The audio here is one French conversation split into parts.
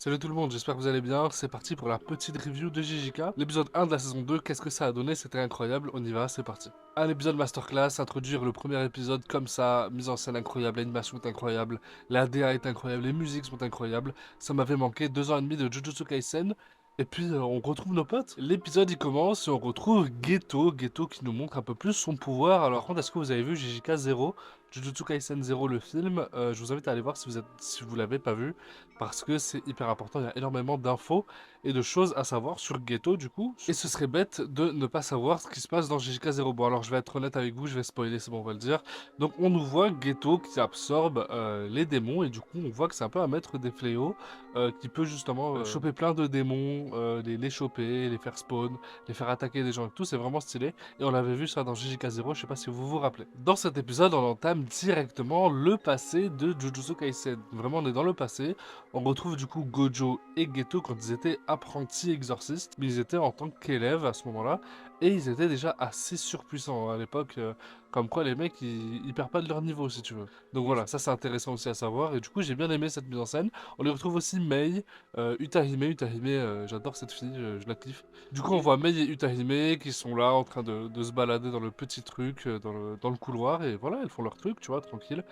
Salut tout le monde, j'espère que vous allez bien. C'est parti pour la petite review de JJK. L'épisode 1 de la saison 2, qu'est-ce que ça a donné? C'était incroyable, on y va, c'est parti. Un épisode masterclass, introduire le premier épisode comme ça, mise en scène incroyable, l'animation est incroyable, la DA est incroyable, les musiques sont incroyables. Ça m'avait manqué 2 ans et demi de Jujutsu Kaisen. Et puis on retrouve nos potes. L'épisode il commence et on retrouve Geto qui nous montre un peu plus son pouvoir. Alors par contre, est-ce que vous avez vu JJK 0, Jujutsu Kaisen 0 le film? Je vous invite à aller voir si vous l'avez pas vu parce que c'est hyper important, il y a énormément d'infos et de choses à savoir sur Ghetto du coup. Et ce serait bête de ne pas savoir ce qui se passe dans JJK 0. Bon alors je vais être honnête avec vous, je vais spoiler, c'est bon on va le dire. Donc on nous voit Ghetto qui absorbe les démons et du coup on voit que c'est un peu un maître des fléaux qui peut justement choper plein de démons, les choper, les faire spawn, les faire attaquer des gens et tout, c'est vraiment stylé. Et on avait vu ça dans JJK 0, je sais pas si vous vous rappelez. Dans cet épisode on entame directement le passé de Jujutsu Kaisen. Vraiment on est dans le passé. On retrouve du coup Gojo et Geto quand ils étaient apprentis exorcistes, mais ils étaient en tant qu'élèves à ce moment-là, et ils étaient déjà assez surpuissants à l'époque, comme quoi les mecs ils perdent pas de leur niveau si tu veux. Donc voilà, ça c'est intéressant aussi à savoir, et du coup j'ai bien aimé cette mise en scène. On les retrouve aussi Mei, Utahime, j'adore cette fille, je la kiffe. Du coup on voit Mei et Utahime qui sont là en train de se balader dans le petit truc, dans le couloir, et voilà, elles font leur truc, tu vois, tranquille.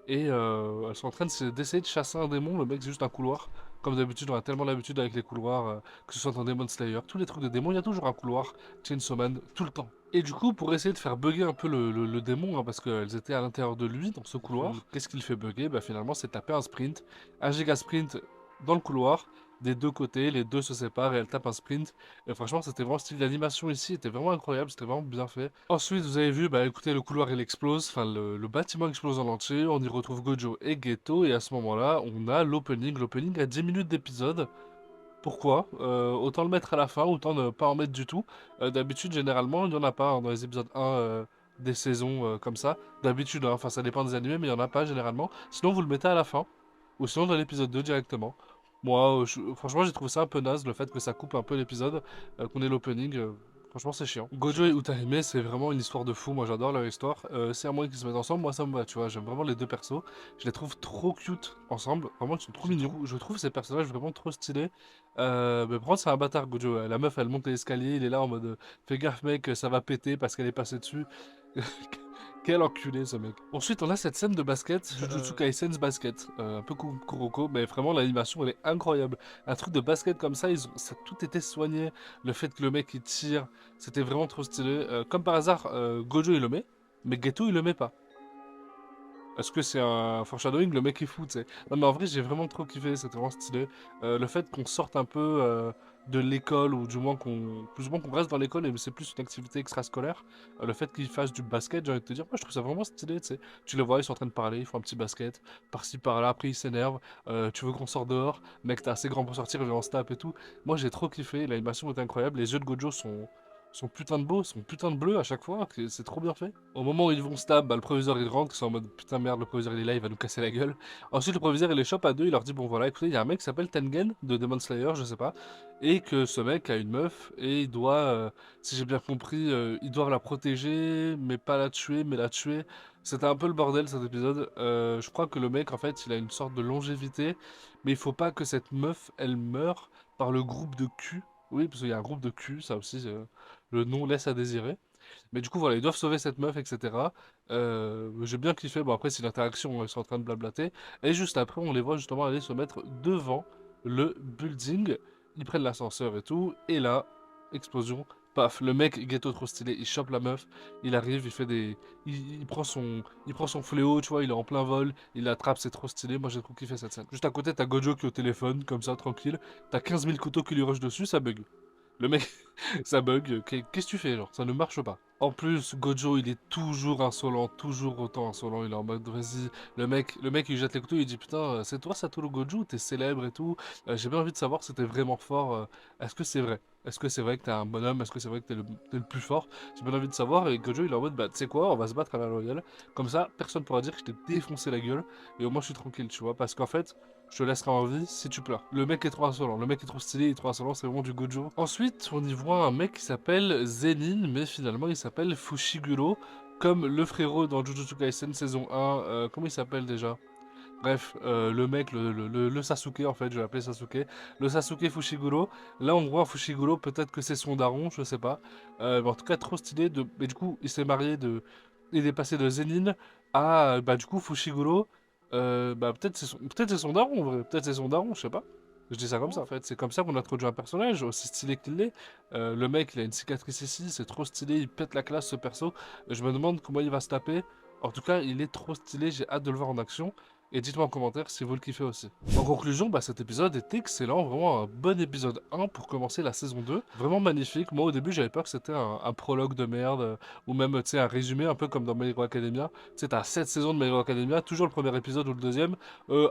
Et elles sont en train d'essayer de chasser un démon. Le mec, c'est juste un couloir. Comme d'habitude, on a tellement l'habitude avec les couloirs, que ce soit dans Demon Slayer, tous les trucs de démons, il y a toujours un couloir. Chainsaw Man, tout le temps. Et du coup, pour essayer de faire bugger un peu le démon, hein, parce qu'elles étaient à l'intérieur de lui, dans ce couloir, qu'est-ce qu'il fait bugger? Bah finalement, c'est taper un sprint, un giga sprint dans le couloir, des deux côtés, les deux se séparent et elle tape un sprint. Et franchement, c'était vraiment style d'animation ici, était vraiment incroyable, c'était vraiment bien fait. Ensuite, vous avez vu, bah écoutez, le couloir il explose, enfin le bâtiment explose en entier, on y retrouve Gojo et Geto, et à ce moment-là, on a l'opening. L'opening a 10 minutes d'épisode. Pourquoi? Autant le mettre à la fin, autant ne pas en mettre du tout. D'habitude, généralement, il n'y en a pas hein, dans les épisodes 1 des saisons comme ça. D'habitude, hein, enfin ça dépend des animés, mais il n'y en a pas généralement. Sinon, vous le mettez à la fin, ou sinon dans l'épisode 2 directement. Moi, franchement, j'ai trouvé ça un peu naze, le fait que ça coupe un peu l'épisode, qu'on ait l'opening. Franchement, c'est chiant. Gojo et Utahime, c'est vraiment une histoire de fou. Moi, j'adore leur histoire. C'est à moi qu'ils se mettent ensemble. Moi, ça me va, tu vois. J'aime vraiment les deux persos. Je les trouve trop cute ensemble. Vraiment, ils sont trop mignons. Je trouve ces personnages vraiment trop stylés. Mais par contre, c'est un bâtard, Gojo. La meuf, elle monte l'escalier. Il est là en mode fais gaffe, mec, ça va péter parce qu'elle est passée dessus. Quel enculé ce mec. Ensuite, on a cette scène de basket, Jujutsu Kaisen's basket. Un peu Kuroko, mais vraiment l'animation elle est incroyable. Un truc de basket comme ça, ça a tout été soigné. Le fait que le mec il tire, c'était vraiment trop stylé. Comme par hasard, Gojo il le met, mais Geto il le met pas. Est-ce que c'est un foreshadowing? Le mec est fou, tu sais. Non, mais en vrai, j'ai vraiment trop kiffé, c'était vraiment stylé. Le fait qu'on sorte un peu de l'école, ou du moins plus ou moins qu'on reste dans l'école, et c'est plus une activité extrascolaire. Le fait qu'ils fassent du basket, j'ai envie de te dire, moi je trouve ça vraiment stylé, tu sais. Tu les vois, ils sont en train de parler, ils font un petit basket, par-ci par-là, après ils s'énervent. Tu veux qu'on sorte dehors? Mec, t'es assez grand pour sortir, viens on se tape et tout. Moi j'ai trop kiffé, l'animation est incroyable, les yeux de Gojo sont putain de beaux, sont putain de bleus à chaque fois, c'est trop bien fait. Au moment où ils vont stab, bah, le proviseur il rentre, c'est en mode putain merde, le proviseur il est là, il va nous casser la gueule. Ensuite le proviseur il les chope à deux, il leur dit bon voilà, écoutez, il y a un mec qui s'appelle Tengen de Demon Slayer, je sais pas, et que ce mec a une meuf et il doit, si j'ai bien compris, ils doivent la protéger, mais pas la tuer, mais la tuer. C'était un peu le bordel cet épisode. Je crois que le mec en fait il a une sorte de longévité, mais il faut pas que cette meuf elle meure par le groupe de cul. Oui, parce qu'il y a un groupe de cul, ça aussi, le nom laisse à désirer. Mais du coup, voilà, ils doivent sauver cette meuf, etc. J'ai bien kiffé. Bon, après, c'est l'interaction, ils sont en train de blablater. Et juste après, on les voit justement aller se mettre devant le building. Ils prennent l'ascenseur et tout. Et là, explosion. Paf, le mec, ghetto trop stylé, il chope la meuf, il arrive, il fait des... il prend son fléau, tu vois, il est en plein vol, il l'attrape, c'est trop stylé, moi j'ai trop kiffé cette scène. Juste à côté, t'as Gojo qui est au téléphone, comme ça, tranquille, t'as 15 000 couteaux qui lui rushent dessus, ça bug. Le mec, ça bug. Qu'est-ce que tu fais, genre? Ça ne marche pas. En plus, Gojo, il est toujours insolent, toujours autant insolent. Il est en mode, vas-y. Le mec, il jette les couteaux, il dit, putain, c'est toi Satoru Gojo, t'es célèbre et tout. J'ai bien envie de savoir si t'es vraiment fort. Est-ce que c'est vrai? Est-ce que c'est vrai que t'es un bonhomme? Est-ce que c'est vrai que t'es le plus fort? J'ai bien envie de savoir. Et Gojo, il est en mode, bah, tu sais quoi, on va se battre à la loyale. Comme ça, personne pourra dire que je t'ai défoncé la gueule. Et au moins, je suis tranquille, tu vois. Parce qu'en fait, je te laisserai en vie si tu pleures. Le mec est trop insolent, le mec est trop stylé, il est trop insolent, c'est vraiment du Gojo. Ensuite, on y voit un mec qui s'appelle Zenin, mais finalement il s'appelle Fushiguro, comme le frérot dans Jujutsu Kaisen saison 1. Comment il s'appelle déjà? Bref, le mec, le Sasuke en fait, je vais l'appeler Sasuke. Le Sasuke Fushiguro. Là, on voit un Fushiguro, peut-être que c'est son daron, je sais pas. Mais en tout cas, trop stylé. Mais du coup, il s'est marié de. Il est passé de Zenin à. Bah, du coup, Fushiguro. Bah, peut-être c'est son daron, en vrai. Peut-être c'est son daron, je sais pas. Je dis ça comme ça en fait. C'est comme ça qu'on introduit un personnage, aussi stylé qu'il est. Le mec, il a une cicatrice ici, c'est trop stylé. Il pète la classe ce perso. Je me demande comment il va se taper. En tout cas, il est trop stylé. J'ai hâte de le voir en action. Et dites-moi en commentaire si vous le kiffez aussi. En conclusion, bah, cet épisode est excellent, vraiment un bon épisode 1 pour commencer la saison 2. Vraiment magnifique. Moi au début j'avais peur que c'était un prologue de merde, ou même tu sais un résumé un peu comme dans My Hero Academia. Tu sais, t'as 7 saisons de My Hero Academia, toujours le premier épisode ou le deuxième.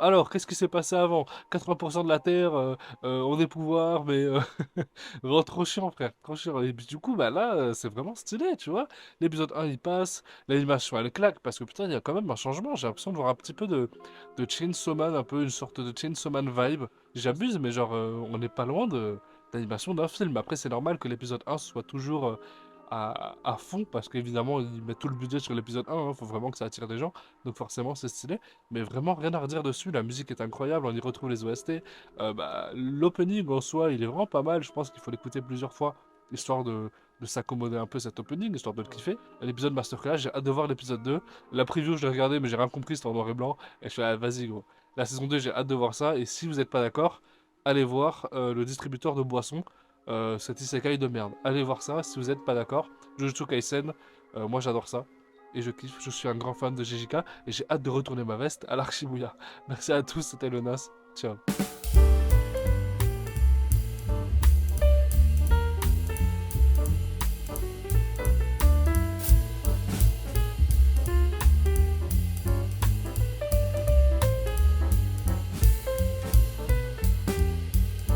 Alors, qu'est-ce qui s'est passé avant? 80% de la Terre ont des pouvoirs, mais vraiment trop chiant frère, trop chiant. Et puis du coup, bah là, c'est vraiment stylé, tu vois. L'épisode 1 il passe, l'animation elle claque, parce que putain, il y a quand même un changement. J'ai l'impression de voir un petit peu de Chainsaw Man, un peu une sorte de Chainsaw Man vibe. J'abuse, mais genre, on n'est pas loin de d'animation d'un film. Après, c'est normal que l'épisode 1 soit toujours à fond, parce qu'évidemment, ils mettent tout le budget sur l'épisode 1, faut vraiment que ça attire des gens, donc forcément, c'est stylé. Mais vraiment, rien à redire dessus, la musique est incroyable, on y retrouve les OST. Bah, l'opening en soi, il est vraiment pas mal, je pense qu'il faut l'écouter plusieurs fois, histoire de s'accommoder un peu cet opening, histoire de le kiffer. L'épisode Masterclass, j'ai hâte de voir l'épisode 2. La preview, je l'ai regardé, mais j'ai rien compris, c'était en noir et blanc. Et je suis là, vas-y, gros. La saison 2, j'ai hâte de voir ça. Et si vous n'êtes pas d'accord, allez voir le distributeur de boissons, cet isekai de merde. Allez voir ça si vous n'êtes pas d'accord. Jujutsu Kaisen, moi j'adore ça. Et je kiffe, je suis un grand fan de JJK. Et j'ai hâte de retourner ma veste à l'Archibuya. Merci à tous, c'était le Nas. Ciao.